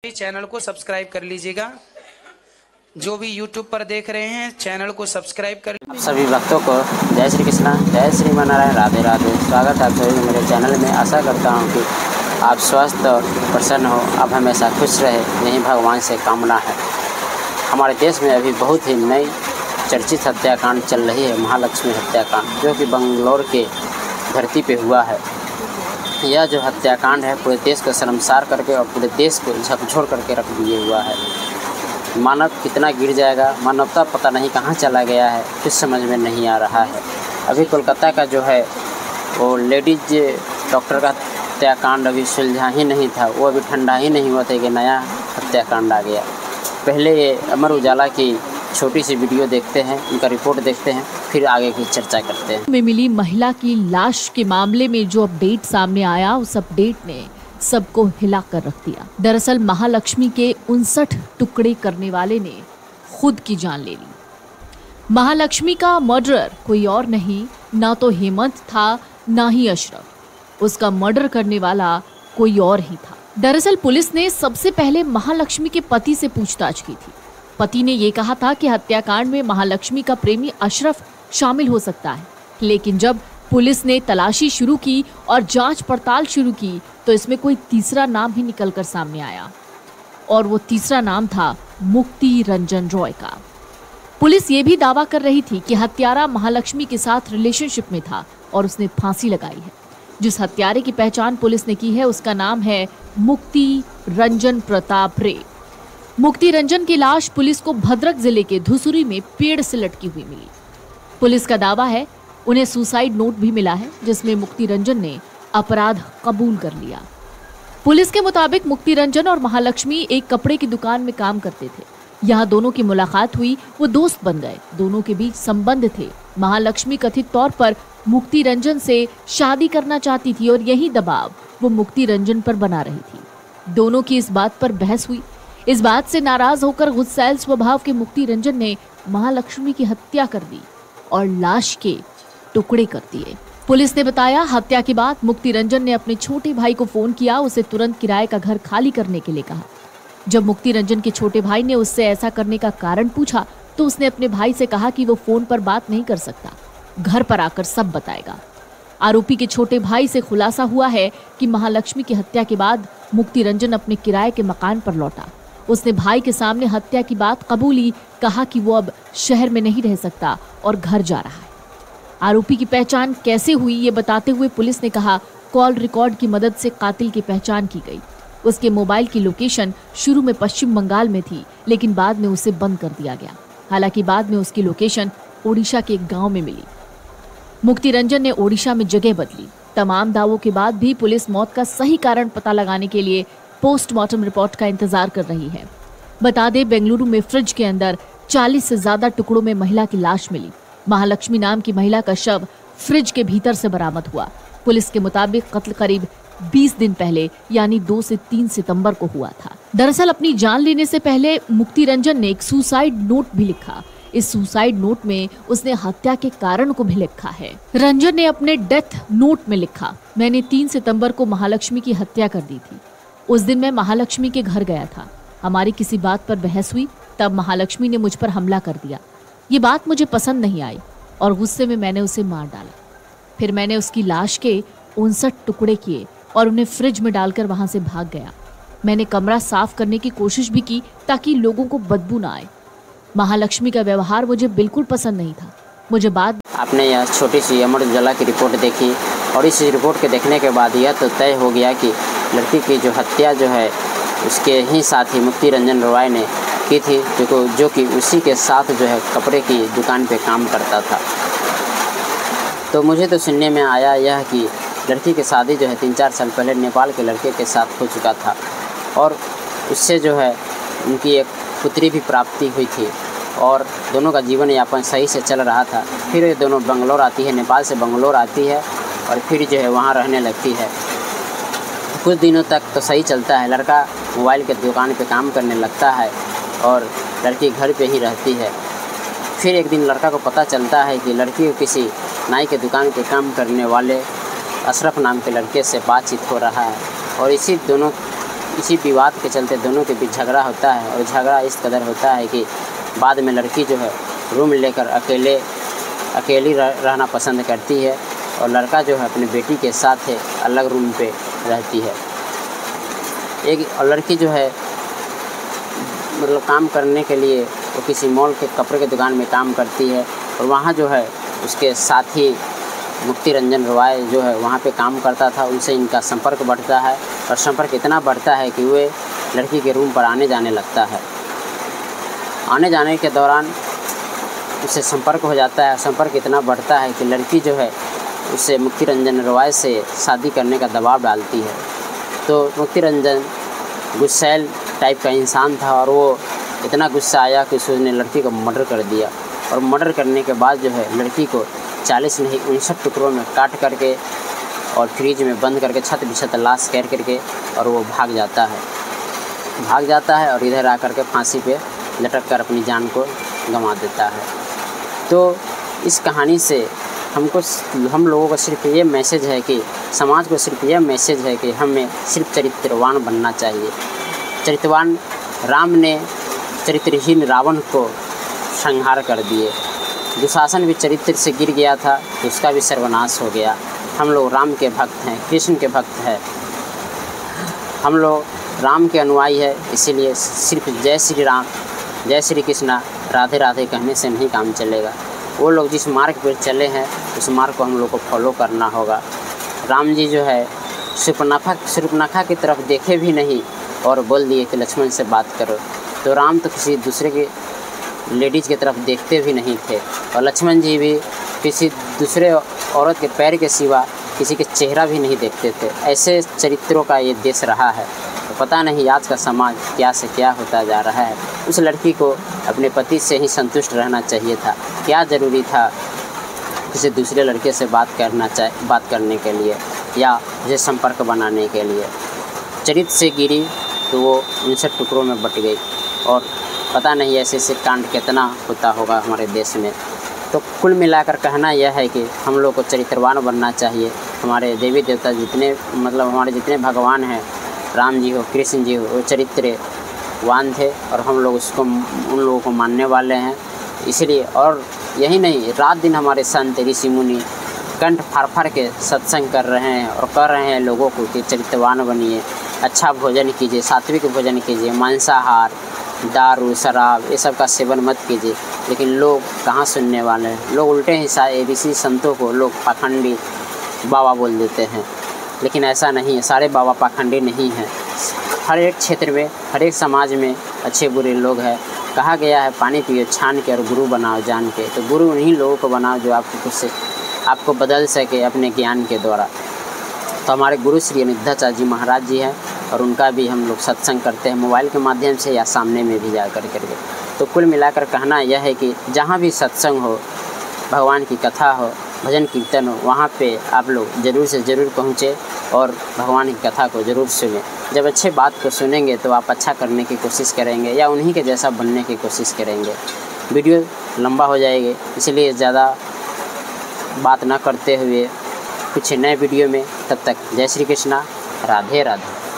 Channel को subscribe कर लीजिएगा। जो भी यूट्यूब पर देख रहे हैं चैनल को सब्सक्राइब कर। सभी भक्तों को जय श्री कृष्णा, जय श्री नारायण, राधे राधे। स्वागत है आप सभी मेरे चैनल में। आशा करता हूं कि आप स्वस्थ और प्रसन्न हो, आप हमेशा खुश रहे, यही भगवान से कामना है। हमारे देश में अभी बहुत ही नई चर्चित हत्याकांड चल रही है, महालक्ष्मी हत्याकांड, जो कि बंगलौर के धरती पे हुआ है। यह जो हत्याकांड है पूरे देश को शर्मसार करके और पूरे देश को झकझोर करके रख दिए हुआ है। मानव कितना गिर जाएगा, मानवता पता नहीं कहाँ चला गया है, कुछ समझ में नहीं आ रहा है। अभी कोलकाता का जो है वो लेडीज डॉक्टर का हत्याकांड अभी सुलझा ही नहीं था, वो अभी ठंडा ही नहीं हुआ था कि नया हत्याकांड आ गया। पहले ये अमर उजाला की छोटी सी वीडियो देखते हैं, उनका रिपोर्ट देखते हैं, फिर आगे की चर्चा करते हैं। में मिली महिला की लाश के मामले में जो अपडेट सामने आया, उस अपडेट ने सबको हिला कर रख दिया। दरअसल महालक्ष्मी के 59 टुकड़े करने वाले ने खुद की जान ले ली। महालक्ष्मी का मर्डरर कोई और नहीं, ना तो हेमंत था ना ही अशरफ। उसका मर्डर करने वाला कोई और ही था। दरअसल पुलिस ने सबसे पहले महालक्ष्मी के पति से पूछताछ की थी। पति ने ये कहा था कि हत्याकांड में महालक्ष्मी का प्रेमी अशरफ शामिल हो सकता है, लेकिन जब पुलिस ने तलाशी शुरू की और जांच पड़ताल शुरू की तो इसमें कोई तीसरा नाम ही निकलकर सामने आया, और वो तीसरा नाम था मुक्ति रंजन रॉय का। पुलिस ये भी दावा कर रही थी कि हत्यारा महालक्ष्मी के साथ रिलेशनशिप में था और उसने फांसी लगाई है। जिस हत्यारे की पहचान पुलिस ने की है उसका नाम है मुक्ति रंजन प्रताप रे। मुक्ति रंजन की लाश पुलिस को भद्रक जिले के धुसुरी में पेड़ से लटकी हुई मिली। पुलिस का दावा है उन्हें सुसाइड नोट भी मिला है, जिसमें मुक्ति रंजन ने अपराध कबूल कर लिया। पुलिस के मुताबिक मुक्ति रंजन और महालक्ष्मी एक कपड़े की दुकान में काम करते थे। यहाँ दोनों की मुलाकात हुई, वो दोस्त बन गए, दोनों के बीच संबंध थे। महालक्ष्मी कथित तौर पर मुक्ति रंजन से शादी करना चाहती थी और यही दबाव वो मुक्ति रंजन पर बना रही थी। दोनों की इस बात पर बहस हुई। इस बात से नाराज होकर गुस्सैल स्वभाव के मुक्ति रंजन ने महालक्ष्मी की हत्या कर दी और लाश के टुकड़े कर दिए। पुलिस ने बताया, हत्या के बाद मुक्ति रंजन ने अपने छोटे भाई को फोन किया, उसे तुरंत किराए का घर खाली करने के लिए कहा। जब मुक्ति रंजन के छोटे भाई ने उससे ऐसा करने का कारण पूछा तो उसने अपने भाई से कहा कि वो फोन पर बात नहीं कर सकता, घर पर आकर सब बताएगा। आरोपी के छोटे भाई से खुलासा हुआ है कि महालक्ष्मी की हत्या के बाद मुक्ति रंजन अपने किराए के मकान पर लौटा। उसने भाई के सामने हत्या की बात कबूली, कहा कि वो अब शहर में नहीं रह सकता और घर जा रहा है। आरोपी की पहचान कैसे हुई ये बताते हुए पुलिस ने कहा, कॉल रिकॉर्ड की मदद से कातिल की पहचान की गई। उसके मोबाइल की लोकेशन शुरू में पश्चिम बंगाल में थी, लेकिन बाद में उसे बंद कर दिया गया। हालांकि बाद में उसकी लोकेशन ओडिशा के एक गांव में मिली। मुक्ति रंजन ने ओडिशा में जगह बदली। तमाम दावों के बाद भी पुलिस मौत का सही कारण पता लगाने के लिए पोस्टमार्टम रिपोर्ट का इंतजार कर रही है। बता दें, बेंगलुरु में फ्रिज के अंदर 40 से ज्यादा टुकड़ों में महिला की लाश मिली। महालक्ष्मी नाम की महिला का शव फ्रिज के भीतर से बरामद हुआ। पुलिस के मुताबिक कत्ल करीब 20 दिन पहले यानी 2 से 3 सितंबर को हुआ था। दरअसल अपनी जान लेने से पहले मुक्ति रंजन ने एक सुसाइड नोट भी लिखा। इस सुसाइड नोट में उसने हत्या के कारण को भी लिखा है। रंजन ने अपने डेथ नोट में लिखा, मैंने 3 सितंबर को महालक्ष्मी की हत्या कर दी थी। उस दिन मैं महालक्ष्मी के घर गया था। हमारी किसी बात पर बहस हुई, तब महालक्ष्मी ने मुझ पर हमला कर दिया। ये बात मुझे पसंद नहीं आई और गुस्से में मैंने उसे मार डाला। फिर मैंने उसकी लाश के 59 टुकड़े किए और उन्हें फ्रिज में डालकर वहां से भाग गया। मैंने कमरा साफ करने की कोशिश भी की ताकि लोगों को बदबू ना आए। महालक्ष्मी का व्यवहार मुझे बिल्कुल पसंद नहीं था। मुझे बाद आपने यह छोटी सी अमर उजाला की रिपोर्ट देखी और इस रिपोर्ट के देखने के बाद यह तो तय हो गया कि लड़की की जो हत्या जो है उसके ही साथी मुक्ति रंजन रॉय ने की थी, जो कि उसी के साथ जो है कपड़े की दुकान पे काम करता था। तो मुझे तो सुनने में आया यह कि लड़की की शादी जो है 3-4 साल पहले नेपाल के लड़के के साथ हो चुका था और उससे जो है उनकी एक पुत्री भी प्राप्ति हुई थी और दोनों का जीवन यापन सही से चल रहा था। फिर ये दोनों बंगलौर आती है, नेपाल से बंगलौर आती है और फिर जो है वहाँ रहने लगती है। कुछ दिनों तक तो सही चलता है, लड़का मोबाइल के दुकान पे काम करने लगता है और लड़की घर पे ही रहती है। फिर एक दिन लड़का को पता चलता है कि लड़की को किसी नाई के दुकान पे काम करने वाले अशरफ नाम के लड़के से बातचीत हो रहा है और इसी दोनों इसी विवाद के चलते दोनों के बीच झगड़ा होता है और झगड़ा इस कदर होता है कि बाद में लड़की जो है रूम लेकर अकेली रहना पसंद करती है और लड़का जो है अपनी बेटी के साथ है अलग रूम पे रहती है। और लड़की जो है मतलब काम करने के लिए वो किसी मॉल के कपड़े की दुकान में काम करती है और वहाँ जो है उसके साथी मुक्ति रंजन रॉय जो है वहाँ पे काम करता था। उनसे इनका संपर्क बढ़ता है और संपर्क इतना बढ़ता है कि वे लड़की के रूम पर आने जाने लगता है। आने जाने के दौरान उससे संपर्क हो जाता है। संपर्क इतना बढ़ता है कि लड़की जो है उससे मुक्ति रंजन रॉय से शादी करने का दबाव डालती है। तो मुक्ति रंजन गुस्सैल टाइप का इंसान था और वो इतना गुस्सा आया कि उसने लड़की को मर्डर कर दिया और मर्डर करने के बाद जो है लड़की को 40 नहीं 59 टुकड़ों में काट करके और फ्रिज में बंद करके छत बिछत लाश कर करके और वो भाग जाता है और इधर आकर के फांसी पे लटक कर अपनी जान को गंवा देता है। तो इस कहानी से हम लोगों को सिर्फ ये मैसेज है कि समाज को सिर्फ यह मैसेज है कि हमें सिर्फ चरित्रवान बनना चाहिए। चरित्रवान राम ने चरित्रहीन रावण को संहार कर दिए। दुशासन भी चरित्र से गिर गया था तो उसका भी सर्वनाश हो गया। हम लोग राम के भक्त हैं, कृष्ण के भक्त हैं, हम लोग राम के अनुयायी है। इसीलिए सिर्फ जय श्री राम जय श्री कृष्णा राधे राधे कहने से नहीं काम चलेगा। वो लोग जिस मार्ग पर चले हैं उस मार्ग को हम लोग को फॉलो करना होगा। राम जी जो है शूर्पणखा की तरफ देखे भी नहीं और बोल दिए कि लक्ष्मण से बात करो। तो राम तो किसी दूसरे के लेडीज़ की तरफ देखते भी नहीं थे और लक्ष्मण जी भी किसी दूसरे औरत के पैर के सिवा किसी के चेहरा भी नहीं देखते थे। ऐसे चरित्रों का ये देश रहा है। तो पता नहीं आज का समाज क्या से क्या होता जा रहा है। उस लड़की को अपने पति से ही संतुष्ट रहना चाहिए था। क्या ज़रूरी था किसी दूसरे लड़के से बात करने के लिए या उसे संपर्क बनाने के लिए। चरित्र से गिरी तो वो 59 टुकड़ों में बट गई और पता नहीं ऐसे कांड कितना होता होगा हमारे देश में। तो कुल मिलाकर कहना यह है कि हम लोग को चरित्रवान बनना चाहिए। हमारे देवी देवता हमारे जितने भगवान हैं, राम जी हो कृष्ण जी हो, वो चरित्रवान थे और हम लोग उन लोगों को मानने वाले हैं। इसलिए और यही नहीं, रात दिन हमारे संत ऋषि मुनि कंठ फाड़ के सत्संग कर रहे हैं और कर रहे हैं लोगों को कि चरित्रवान बनिए, अच्छा भोजन कीजिए, सात्विक भोजन कीजिए, मांसाहार दारू शराब ये सब का सेवन मत कीजिए। लेकिन लोग कहाँ सुनने वाले हैं। लोग उल्टे ही ऋषि संतों को लोग पाखंडी बाबा बोल देते हैं। लेकिन ऐसा नहीं है, सारे बाबा पाखंडी नहीं हैं। हर एक क्षेत्र में हर एक समाज में अच्छे बुरे लोग हैं। कहा गया है पानी पियो छान के और गुरु बनाओ जान के। तो गुरु उन्हीं लोगों को बनाओ जो आपको बदल सके अपने ज्ञान के द्वारा। तो हमारे गुरु श्री अनिरुद्धाचार्य जी महाराज जी हैं और उनका भी हम लोग सत्संग करते हैं मोबाइल के माध्यम से या सामने में भी जा करके। तो कुल मिलाकर कहना यह है कि जहाँ भी सत्संग हो, भगवान की कथा हो, भजन कीर्तन हो, वहाँ पे आप लोग ज़रूर से ज़रूर पहुँचे और भगवान की कथा को ज़रूर सुनें। जब अच्छे बात को सुनेंगे तो आप अच्छा करने की कोशिश करेंगे या उन्हीं के जैसा बनने की कोशिश करेंगे। वीडियो लंबा हो जाएगी, इसलिए ज़्यादा बात ना करते हुए कुछ नए वीडियो में, तब तक जय श्री कृष्णा, राधे राधे।